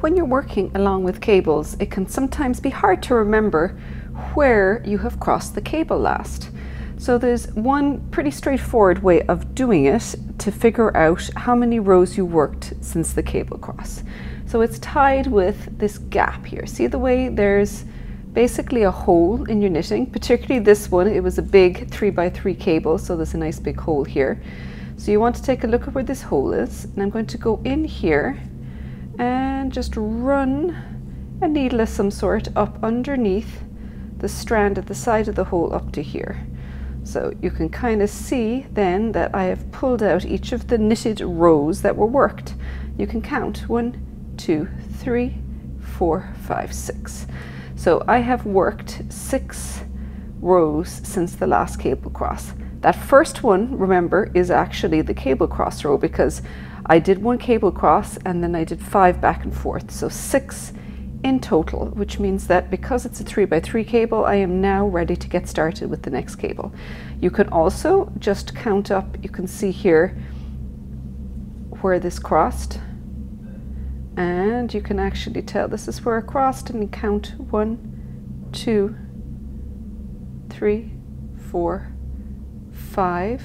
When you're working along with cables, it can sometimes be hard to remember where you have crossed the cable last. So there's one pretty straightforward way of doing it to figure out how many rows you worked since the cable cross. So it's tied with this gap here. See the way there's basically a hole in your knitting, particularly this one. It was a big 3x3 cable, so there's a nice big hole here. So you want to take a look at where this hole is, and I'm going to go in here and just run a needle of some sort up underneath the strand at the side of the hole up to here. So you can kind of see then that I have pulled out each of the knitted rows that were worked. You can count 1, 2, 3, 4, 5, 6. So I have worked 6 rows since the last cable cross. That first one, remember, is actually the cable cross row because I did 1 cable cross and then I did 5 back and forth. So 6 in total, which means that because it's a 3x3 cable, I am now ready to get started with the next cable. You can also just count up, you can see here where this crossed, and you can actually tell this is where it crossed, and you count 1, 2, 3, 4, 5,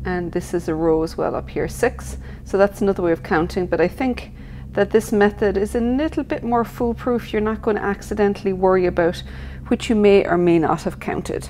and this is a row as well up here, 6. So that's another way of counting, but I think that this method is a little bit more foolproof. You're not going to accidentally worry about which you may or may not have counted.